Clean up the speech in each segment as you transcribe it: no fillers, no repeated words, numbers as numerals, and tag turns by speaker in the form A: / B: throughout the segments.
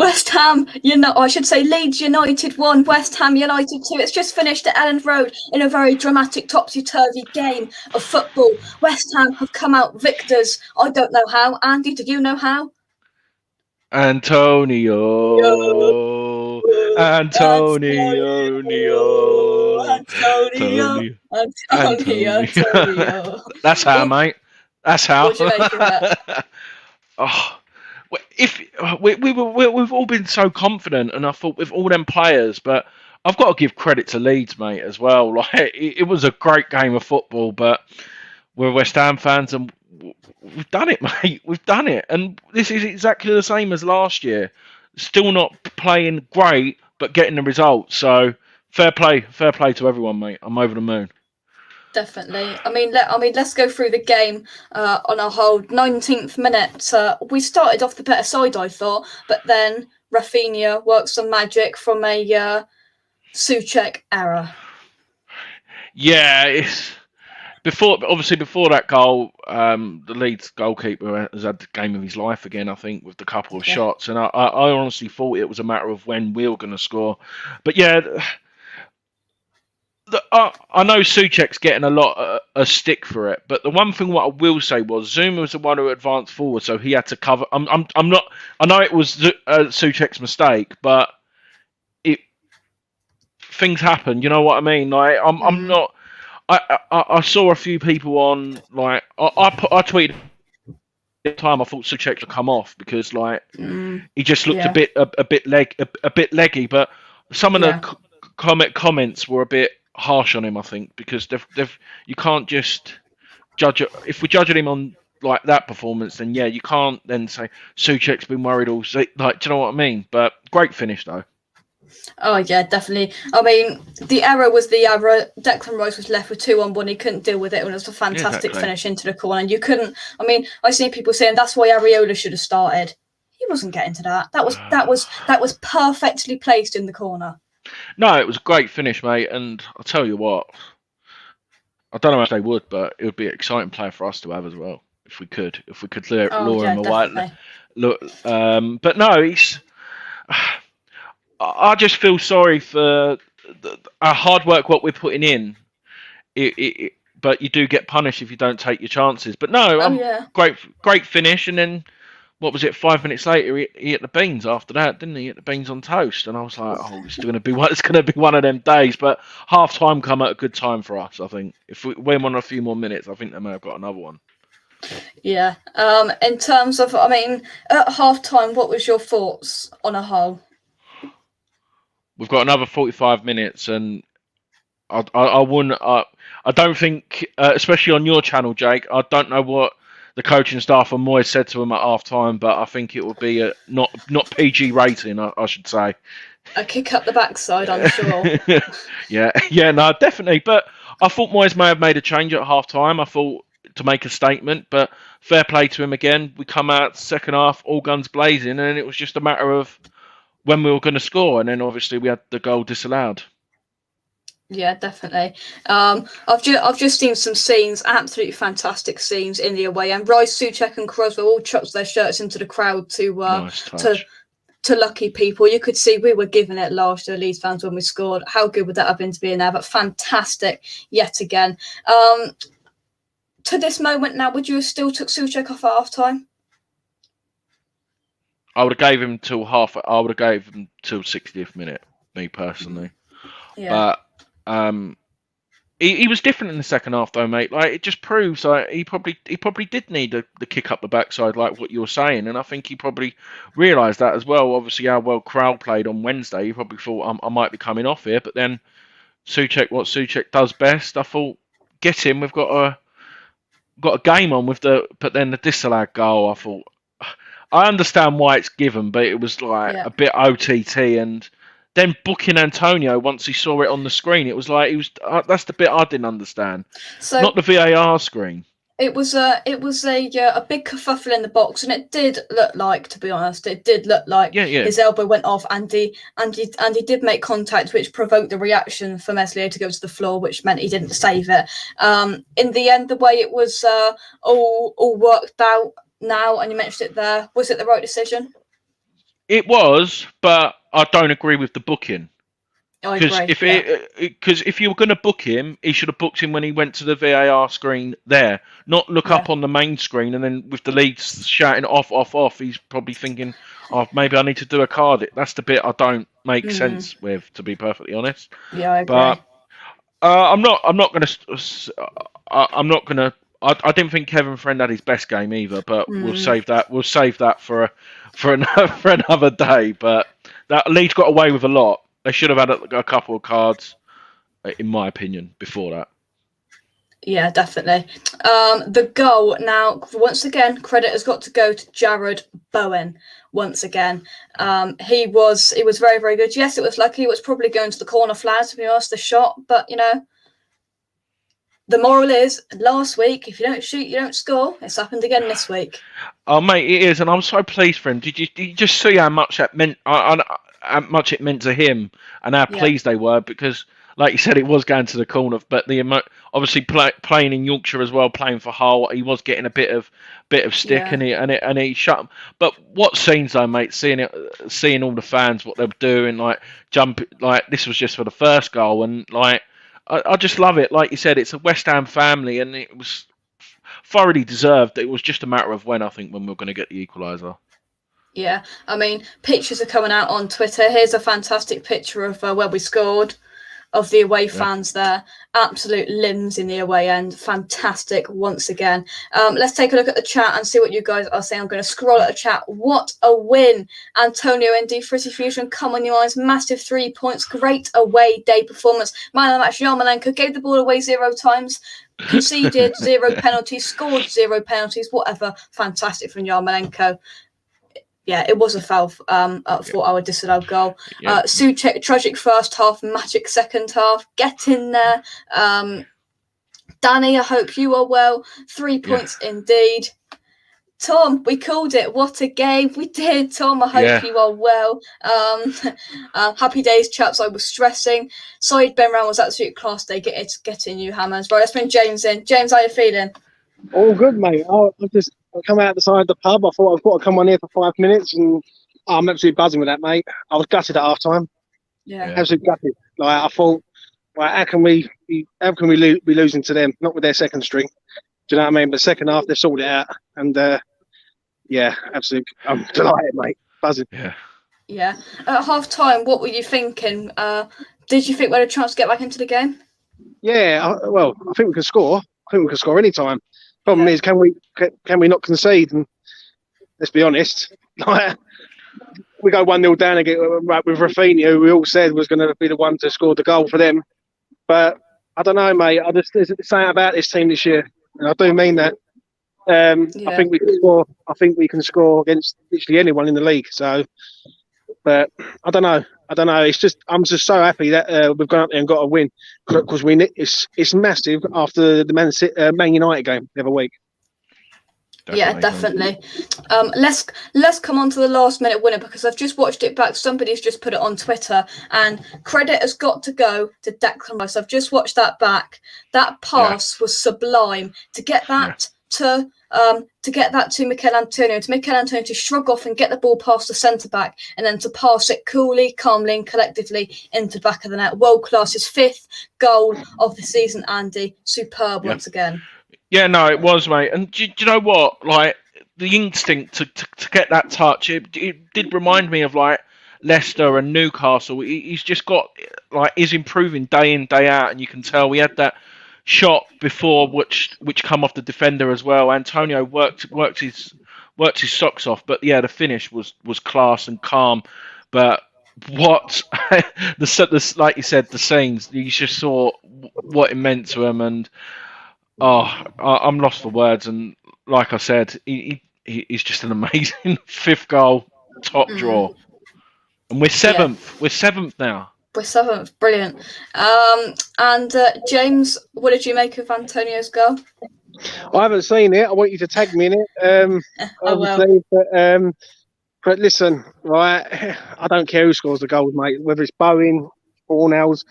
A: West Ham, I should say Leeds United 1, West Ham United 2. It's just finished at Elland Road in a very dramatic topsy-turvy game of football. West Ham have come out victors. I don't know how. Andy, do you know how?
B: Antonio, Antonio, Antonio, Antonio. That's how, mate. That's how.
A: What do you make of it?
B: Oh, if we've all been so confident, and I thought with all them players, but I've got to give credit to Leeds, mate, as well. Like it was a great game of football, but we're West Ham fans, and we've done it, mate. We've done it, and this is exactly the same as last year. Still not playing great, but getting the results. So fair play to everyone, mate. I'm over the moon.
A: Definitely. I mean, let's go through the game on a whole. 19th minute, we started off the better side, I thought, but then Rafinha worked some magic from a Souček error.
B: Yeah, it's before that goal. The Leeds goalkeeper has had the game of his life again, I think, with the couple of shots, and I honestly thought it was a matter of when we were going to score. But yeah. I know Souček's getting a lot of stick for it, but the one thing what I will say was Zuma was the one who advanced forward, so he had to cover. I'm not. I know it was Souček's mistake, but things happen. You know what I mean? Like I'm not. I saw a few people on like I tweeted at the time I thought Souček should come off because like he just looked a bit leggy, but some of the comments were a bit harsh on him, I think, because you can't just judge it. If we're judging him on like that performance, then yeah, you can't then say Souček's been worried all. Like, do you know what I mean? But great finish though.
A: Oh yeah, definitely. I mean, the error was the error. Declan Rice was left with 2-on-1. He couldn't deal with it, and it was a fantastic finish into the corner. And you couldn't. I mean, I see people saying that's why Areola should have started. He wasn't getting to that. That was perfectly placed in the corner.
B: No, it was a great finish, mate. And I'll tell you what, I don't know how much they would, but it would be an exciting player for us to have as well if we could lure him away. Look, but no, he's. I just feel sorry for our hard work, what we're putting in. But you do get punished if you don't take your chances. But no, great finish, and then what was it? 5 minutes later, he hit the beans. After that, didn't he? Hit the beans on toast, and I was like, "Oh, it's going to be one of them days." But half time come at a good time for us. I think if we win on a few more minutes, I think they may have got another one.
A: Yeah. In terms of, I mean, at half time, what was your thoughts on a whole?
B: We've got another 45 minutes, and I wouldn't. I don't think, especially on your channel, Jake. I don't know what the coaching staff and Moyes said to him at half time, but I think it would be a not PG rating, I should say.
A: A kick up the backside, I'm sure.
B: yeah, no, definitely. But I thought Moyes may have made a change at half time. I thought to make a statement, but fair play to him again. We come out second half, all guns blazing, and it was just a matter of when we were going to score, and then obviously we had the goal disallowed.
A: Yeah, definitely. I've just seen some scenes, absolutely fantastic scenes in the away end. Rice, Souček, and Croswell all chucked their shirts into the crowd to lucky people. You could see we were giving it last year, Leeds fans, when we scored. How good would that have been to be in there? But fantastic yet again. To this moment now, would you have still took Souček off at half time?
B: I would have gave him till half. I would have gave him till 60th minute, me personally.
A: Yeah.
B: But he was different in the second half, though, mate. Like it just proves like he probably did need the kick up the backside, like what you were saying, and I think he probably realised that as well. Obviously, how well crowd played on Wednesday, he probably thought I might be coming off here, but then Souček, what Souček does best, I thought get him. We've got a game on with but then the disallowed goal, I thought. I understand why it's given, but it was like a bit OTT, and then booking Antonio once he saw it on the screen, it was like he was. That's the bit I didn't understand. So not the VAR screen.
A: It was a big kerfuffle in the box, and it did look like, to be honest, his elbow went off, and he did make contact, which provoked the reaction for Meslier to go to the floor, which meant he didn't save it. In the end, the way it was all worked out now, and you mentioned it there, was it the right decision?
B: It was, but I don't agree with the booking.
A: I
B: Because
A: agree.
B: if you were going to book him, he should have booked him when he went to the VAR screen there, not look up on the main screen and then with the Leeds shouting off, off, off. He's probably thinking, "Oh, maybe I need to do a card." That's the bit I don't make sense with, to be perfectly honest.
A: Yeah, I agree.
B: But I'm not going to. I'm not going to. I didn't think Kevin Friend had his best game either, but we'll save that. We'll save that for another day. But that Leeds got away with a lot. They should have had a couple of cards, in my opinion, before that.
A: Yeah, definitely. The goal now, once again, credit has got to go to Jared Bowen. Once again, he was very, very good. Yes, it was lucky. It was probably going to the corner flag, to be honest, the shot. But the moral is, last week, if you don't shoot, you don't score. It's happened again this week.
B: Oh, mate, it is, and I'm so pleased for him. Did you just see how much that meant? How much it meant to him, and how pleased they were, because, like you said, it was going to the corner. But obviously playing in Yorkshire as well, playing for Hull, he was getting a bit of stick, and he shut him. But what scenes though, mate? Seeing all the fans, what they were doing, like jump, like this was just for the first goal, and like I just love it. Like you said, it's a West Ham family, and it was thoroughly deserved. It was just a matter of when we were going to get the equaliser.
A: Yeah, I mean, pictures are coming out on Twitter. Here's a fantastic picture of where we scored, of the away fans there. Absolute limbs in the away end. Fantastic once again. Let's take a look at the chat and see what you guys are saying. I'm going to scroll at the chat. What a win. Antonio ND, Frizzy Fusion, come on your eyes. Massive 3 points. Great away day performance. Man of the match, Yarmolenko gave the ball away 0 times. Conceded 0 penalties. Scored 0 penalties. Whatever. Fantastic from Yarmolenko. Yeah, it was a foul for our disallowed goal. Souček, tragic first half, magic second half. Get in there. Danny, I hope you are well. 3 points indeed. Tom, we called it. What a game. We did, Tom. I hope you are well. Happy days, chaps. I was stressing. Saeed Benram was absolute class day. Getting you hammers. Right, let's bring James in. James, how are you feeling?
C: All good, mate. I come out the side of the pub. I thought I've got to come on here for 5 minutes, and I'm absolutely buzzing with that, mate. I was gutted at half time.
A: Yeah,
C: absolutely gutted. Like I thought, like how can we be losing to them? Not with their second string. Do you know what I mean? But second half they sorted it out, and absolutely, I'm delighted, mate. Buzzing.
A: Yeah. At half time, what were you thinking? Did you think we had a chance to get back into the game?
C: Yeah. I think we can score. I think we can score any time. Problem is, can we not concede? And let's be honest, we go 1-0 down and get right with Rafinha, who we all said was going to be the one to score the goal for them. But I don't know, mate. There's something about this team this year, and I do mean that. I think we can score. I think we can score against literally anyone in the league. So, but I don't know. It's just I'm just so happy that we've gone up there and got a win, because it's massive after the Man United game the other week.
A: Definitely. Let's come on to the last minute winner, because I've just watched it back. Somebody's just put it on Twitter, and credit has got to go to Declan Rice. I've just watched that back. That pass was sublime. To get that to Mikel Antonio, to shrug off and get the ball past the centre back, and then to pass it coolly, calmly, and collectively into the back of the net. World class. His 5th goal of the season, Andy. Superb once again. Yeah,
B: no, it was, mate. And do you know what? Like, the instinct to get that touch, it did remind me of, like, Leicester and Newcastle. He's just got, like, he's improving day in, day out, and you can tell. We had that shot before which come off the defender as well. Antonio worked his socks off, but the finish was class and calm. But what the like you said, the scenes, you just saw what it meant to him, and I'm lost for words. And like I said, he's just an amazing 5th goal, top draw, and we're 7th. We're 7th now.
A: We're 7th. Brilliant. And James, what did you make of Antonio's goal?
C: I haven't seen it. I want you to tag me in it. Obviously, but listen, right? I don't care who scores the goals, mate. Whether it's Bowen, Fornells,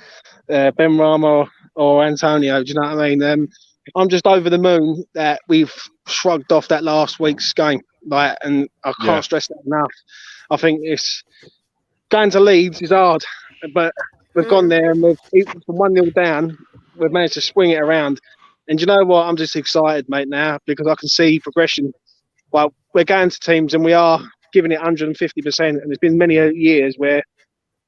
C: Benrahma, or Antonio. Do you know what I mean? I'm just over the moon that we've shrugged off that last week's game, and I can't stress that enough. I think it's going to Leeds is hard, but we've gone there and from 1-0 down, we've managed to swing it around. And you know what? I'm just excited, mate, now because I can see progression. Well, we're going to teams and we are giving it 150%. And there's been many years where,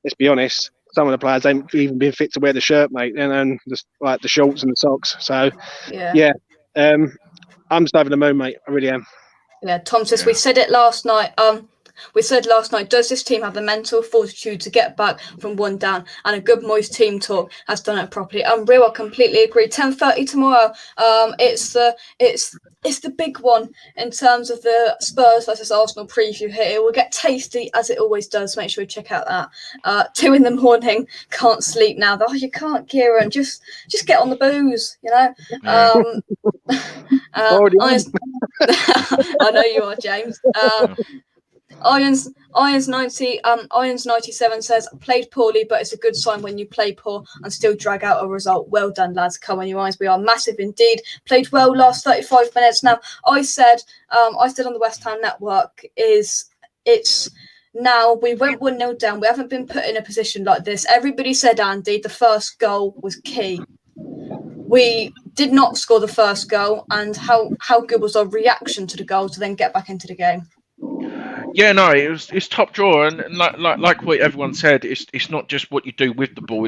C: let's be honest, some of the players ain't even been fit to wear the shirt, mate, and just like the shorts and the socks. So, yeah. I'm just over the moon, mate. I really am.
A: Yeah, Tom says we said it last night. We said last night, does this team have the mental fortitude to get back from 1 down? And a good Moyes team talk has done it properly. Unreal, I completely agree. 10:30 tomorrow. It's the big one in terms of the Spurs versus Arsenal preview here. It will get tasty as it always does. Make sure you check out that. 2 a.m, can't sleep now. Oh, you can't, Kieran. Just get on the booze, you know. I know you are, James. Irons 97 says played poorly, but it's a good sign when you play poor and still drag out a result. Well done, lads. Come on, you Irons. We are massive indeed. Played well last 35 minutes. Now, I said on the West Ham Network now we went 1-0 down. We haven't been put in a position like this. Everybody said, Andy, the first goal was key. We did not score the first goal, and how good was our reaction to the goal to then get back into the game?
B: Yeah, no, it's top drawer, and like what everyone said, it's not just what you do with the ball,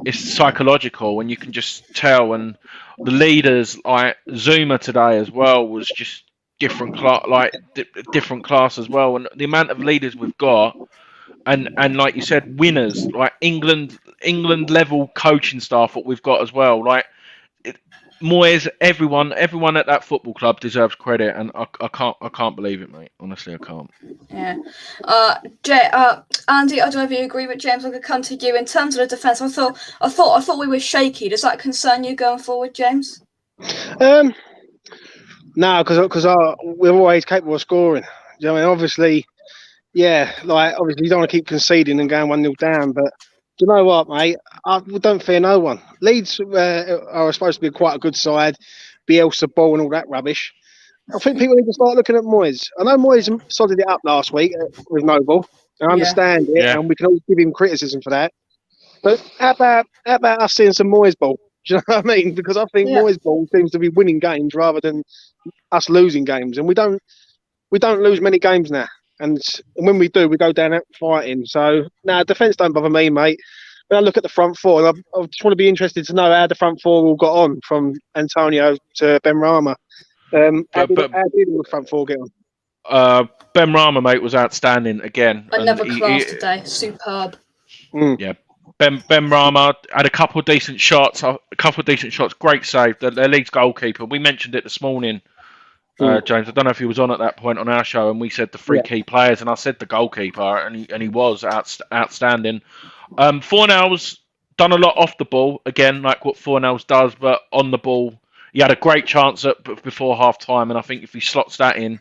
B: it's psychological, and you can just tell. And the leaders, like Zuma today as well, was just different class as well. And the amount of leaders we've got, and like you said, winners, like England level coaching staff, what we've got as well, like. Moyes, everyone at that football club deserves credit, and I can't believe it, mate. Honestly, I can't.
A: Yeah, Andy, I don't know if you agree with James. I could come to you in terms of the defence. I thought we were shaky. Does that concern you going forward, James?
C: No, because we're always capable of scoring. You know, I mean, obviously, obviously you don't want to keep conceding and going 1-0 down, but. Do you know what, mate? I don't fear no one. Leeds are supposed to be quite a good side, Bielsa ball and all that rubbish. I think people need to start looking at Moyes. I know Moyes sodded it up last week with Noble. I understand it, and we can all give him criticism for that. But how about us seeing some Moyes ball? Do you know what I mean? Because I think Moyes ball seems to be winning games rather than us losing games, and we don't lose many games now. And when we do, we go down out fighting. So, defence don't bother me, mate. When I look at the front four, and I just want to be interested to know how the front four all got on from Antonio to Benrahma. How did the front four get on?
B: Benrahma, mate, was outstanding again.
A: Another class today. Superb.
B: Yeah. Benrahma had a couple of decent shots. Great save. Their Leeds goalkeeper. We mentioned it this morning. James, I don't know if he was on at that point on our show, and we said the 3 key players, and I said the goalkeeper, and he was outstanding. Fornell's done a lot off the ball, again, like what Fornell's does, but on the ball, he had a great chance before half time, and I think if he slots that in,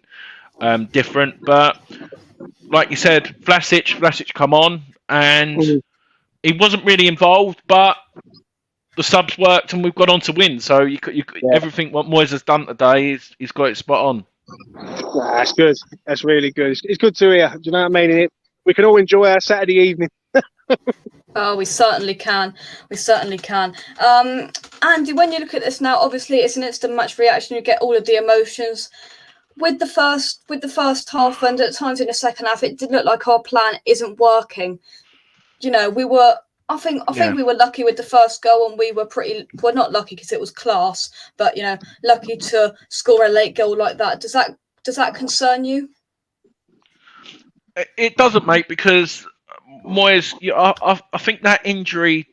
B: different. But like you said, Vlasic come on, and he wasn't really involved, but the subs worked and we've got on to win. So everything what Moyes has done today, he's got it spot on.
C: That's good. That's really good. It's good to hear. Do you know what I mean? We can all enjoy our Saturday evening.
A: Oh, we certainly can. Andy, when you look at this now, obviously it's an instant match reaction. You get all of the emotions. With the first half and at times in the second half, it did look like our plan isn't working. You know, I think we were lucky with the first goal, and we were not lucky because it was class, but lucky to score a late goal like that. Does that concern you?
B: It doesn't, mate, because Moyes. I think that injury.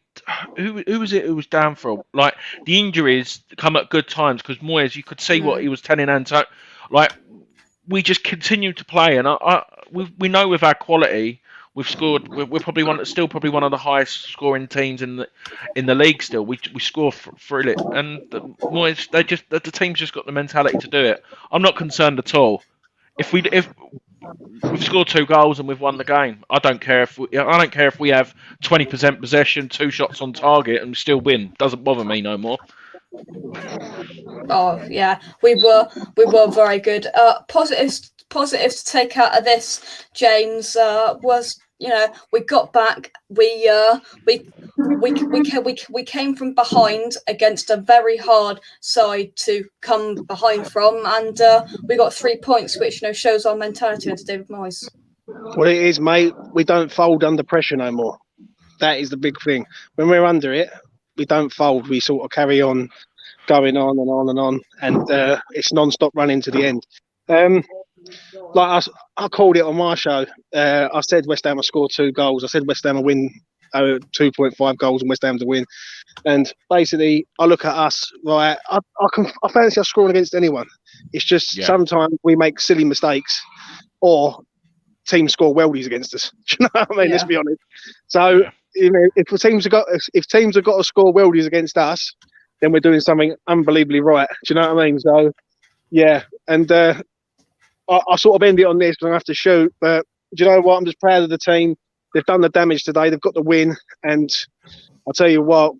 B: Who was it who was down for? Like, the injuries come at good times because Moyes, you could see what he was telling Antonio. Like, we just continue to play, and we know with our quality. We've scored. We're probably one of the highest scoring teams in the league. Still, we score through it, and Moyes, the team's just got the mentality to do it. I'm not concerned at all. If we've scored 2 goals and we've won the game, I don't care if we have 20% possession, 2 shots on target, and still win. Doesn't bother me no more. Oh
A: yeah, we were very good. positives to take out of this, James, was, we got back. We came from behind against a very hard side to come behind from, and we got 3 points, which shows our mentality under David Moyes.
C: Well, it is, mate. We don't fold under pressure no more. That is the big thing. When we're under it, we don't fold. We sort of carry on, going on and on and on, and it's non-stop running to the end. Like I called it on my show. I said West Ham will score 2 goals. I said West Ham will win 2.5 goals and West Ham to win. And basically, I look at us, right? I fancy us scoring against anyone. It's just sometimes we make silly mistakes, or teams score worldies against us. Do you know what I mean? Let's be honest. So if teams have got to score worldies against us, then we're doing something unbelievably right. Do you know what I mean? So and I sort of end it on this, and I have to shoot. But do you know what? I'm just proud of the team. They've done the damage today. They've got the win, and I'll tell you what,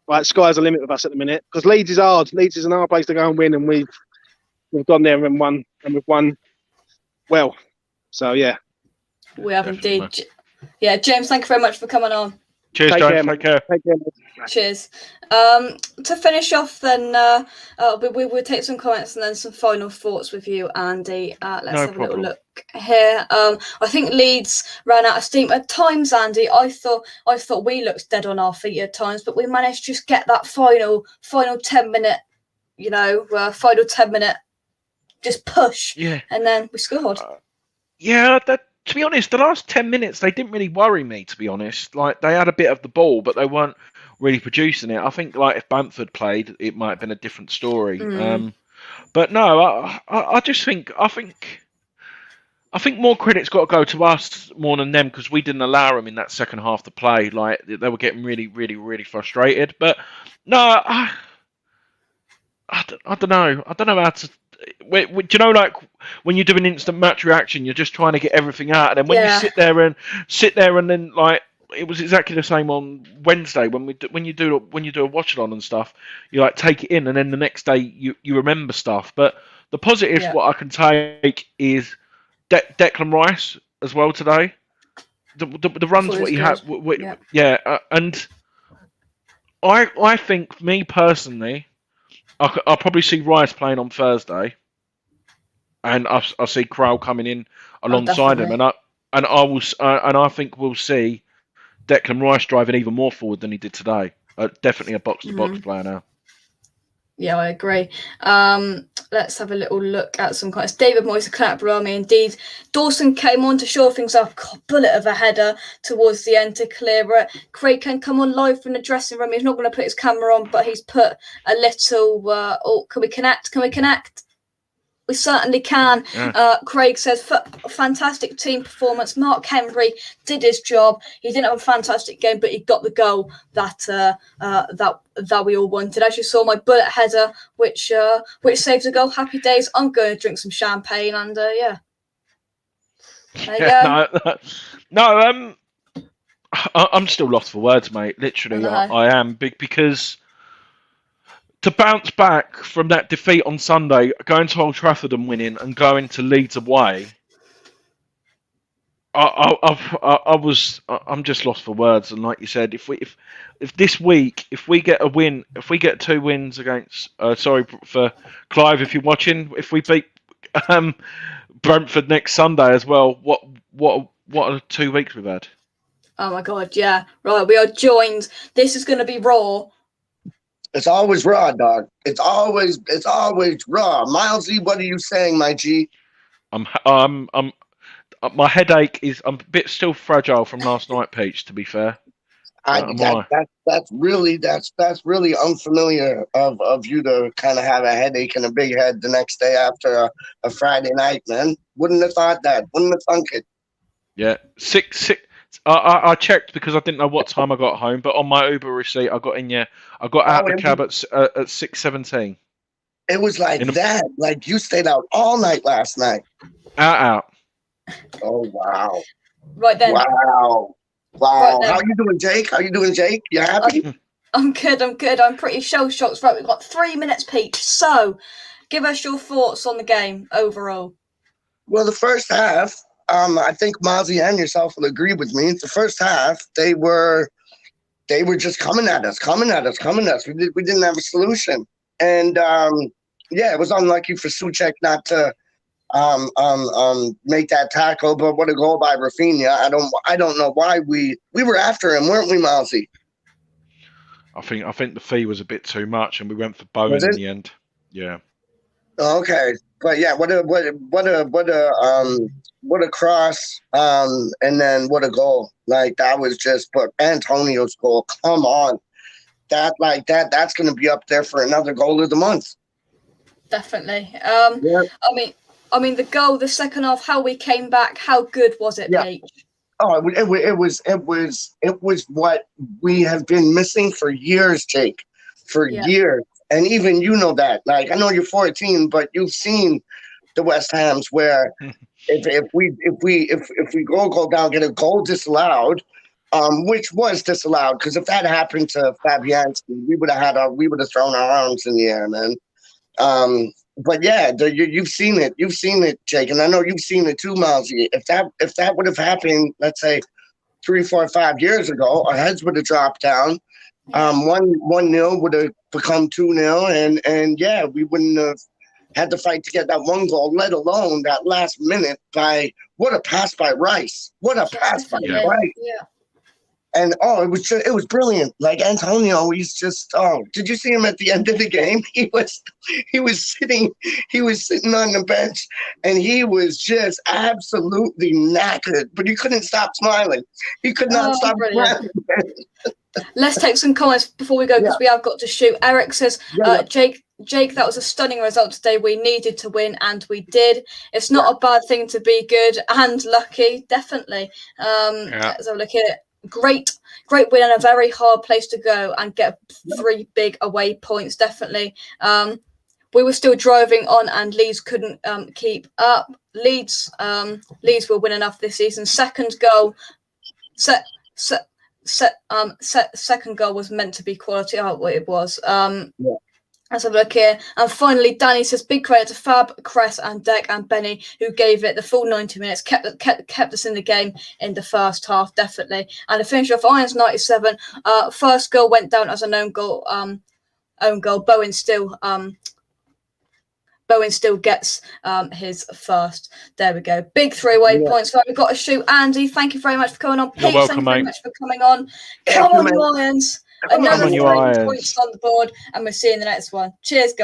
C: like, sky's the limit with us at the minute, because Leeds is hard. Leeds is an hard place to go and win, and we've gone there and won, and we've won well. So
A: we have indeed. Yeah, James, thank you very much for coming on.
B: Cheers, James. Take care.
A: Cheers. To finish off, then we will take some comments and then some final thoughts with you, Andy. Let's have a little look here. I think Leeds ran out of steam at times, Andy. I thought we looked dead on our feet at times, but we managed to just get that final 10-minute, final 10-minute just push, and then we scored.
B: To be honest, the last 10 minutes, they didn't really worry me, to be honest. Like, they had a bit of the ball, but they weren't really producing it. I think, like, if Bamford played, it might have been a different story. But no, I think more credit's got to go to us more than them, because we didn't allow them in that second half to play. Like, they were getting really, really, really frustrated. But no, I don't know. I don't know how to. Do you know, like, when you're doing instant match reaction, you're just trying to get everything out, and then when you sit there and then, like, it was exactly the same on Wednesday when you do a watch along and stuff. You, like, take it in, and then the next day you remember stuff. But the positives, what I can take is Declan Rice as well today. The runs what he had, and I think, me personally, I'll probably see Rice playing on Thursday, and I'll see Crowell coming in alongside him, and I think we'll see Declan Rice driving even more forward than he did today. Definitely a box-to-box player now.
A: Yeah, I agree. Let's have a little look at some comments. David Moyes, Barami, indeed. Dawson came on to shore things up. God, bullet of a header towards the end to clear it. Craig can come on live from the dressing room. He's not going to put his camera on, but he's put a little... can we connect? Can we connect? We certainly can. Craig says, fantastic team performance. Mark Henry did his job. He didn't have a fantastic game, but he got the goal that we all wanted. As you saw, my bullet header, which saves a goal. Happy days. I'm going to drink some champagne, and there you go.
B: No, I'm still lost for words, mate. Literally, I am because to bounce back from that defeat on Sunday, going to Old Trafford and winning, and going to Leeds away, I'm just lost for words. And like you said, if this week, if we get a win, if we get 2 wins against, for Clive, if you're watching, if we beat Brentford next Sunday as well, what are 2 weeks we've had?
A: Oh my God, yeah, right. We are joined. This is going to be raw.
D: It's always raw, dog. It's always raw. Milesy, what are you saying, my G?
B: My headache is. I'm a bit still fragile from last night, Peach. To be fair,
D: that's really unfamiliar of you to kind of have a headache and a big head the next day after a Friday night, man. Wouldn't have thought that. Wouldn't have thunk it.
B: Yeah, 6. I checked because I didn't know what time I got home, but on my Uber receipt, I got out the cab at 6:17.
D: It was like that. Like, you stayed out all night last night.
B: Out.
D: Oh, wow.
A: Right then.
D: Wow. Right then. How you doing, Jake? You happy?
A: I'm good. I'm pretty shell-shocked. Right, we've got 3 minutes, Peach. So, give us your thoughts on the game overall.
D: Well, the first half, I think Mozzie and yourself will agree with me. The first half, they were just coming at us. We didn't have a solution, and yeah, it was unlucky for Souček not to make that tackle. But what a goal by Rafinha! I don't know why we were after him, weren't we, Mozzie?
B: I think the fee was a bit too much, and we went for Bowen in the end. Yeah.
D: Okay, but yeah, what a cross, and then what a goal! Like that was just, but Antonio's goal. Come on, that's going to be up there for another goal of the month.
A: Definitely. Yeah. I mean, the goal, the second half, how we came back, how good was it, Pete?
D: Oh, it was what we have been missing for years, Jake, for years. And even you know that. Like, I know you're 14, but you've seen the West Hams where if we go down, get a goal disallowed, which was disallowed, because if that happened to Fabianski, we would have thrown our arms in the air, man. But yeah, you've seen it, Jake, and I know you've seen it too, Mozzie. If that would have happened, let's say 3, 4, 5 years ago, our heads would have dropped down. 1-0 would have become 2-0, and yeah, we wouldn't have had to fight to get that one goal, let alone that last minute by what a pass by Rice. What a pass by Rice.
A: Yeah.
D: And it was brilliant. Like Antonio, he's just did you see him at the end of the game? He was sitting on the bench, and he was just absolutely knackered, but he couldn't stop smiling. He could not stop smiling.
A: Let's take some comments before we go, because we have got to shoot. Eric says, Jake, that was a stunning result today. We needed to win, and we did. It's not a bad thing to be good and lucky, definitely. Let's have a look here. Great win and a very hard place to go and get 3 big away points, definitely. We were still driving on, and Leeds couldn't keep up. Leeds will win enough this season. Second goal, second goal was meant to be quality. It was. Let's have a look here. And finally, Danny says, big credit to Fab, Cress, and Deck and Benny, who gave it the full 90 minutes, kept us in the game in the first half, definitely. And to finish off, Irons 97, first goal went down as an own goal. Bowen still gets his first. There we go. Big 3 away points. So we've got to shoot. Andy, thank you very much for coming on. Pete, thank you very much for coming on. Come on, you Lions. Another 3 points on the board, and we'll see you in the next one. Cheers, guys.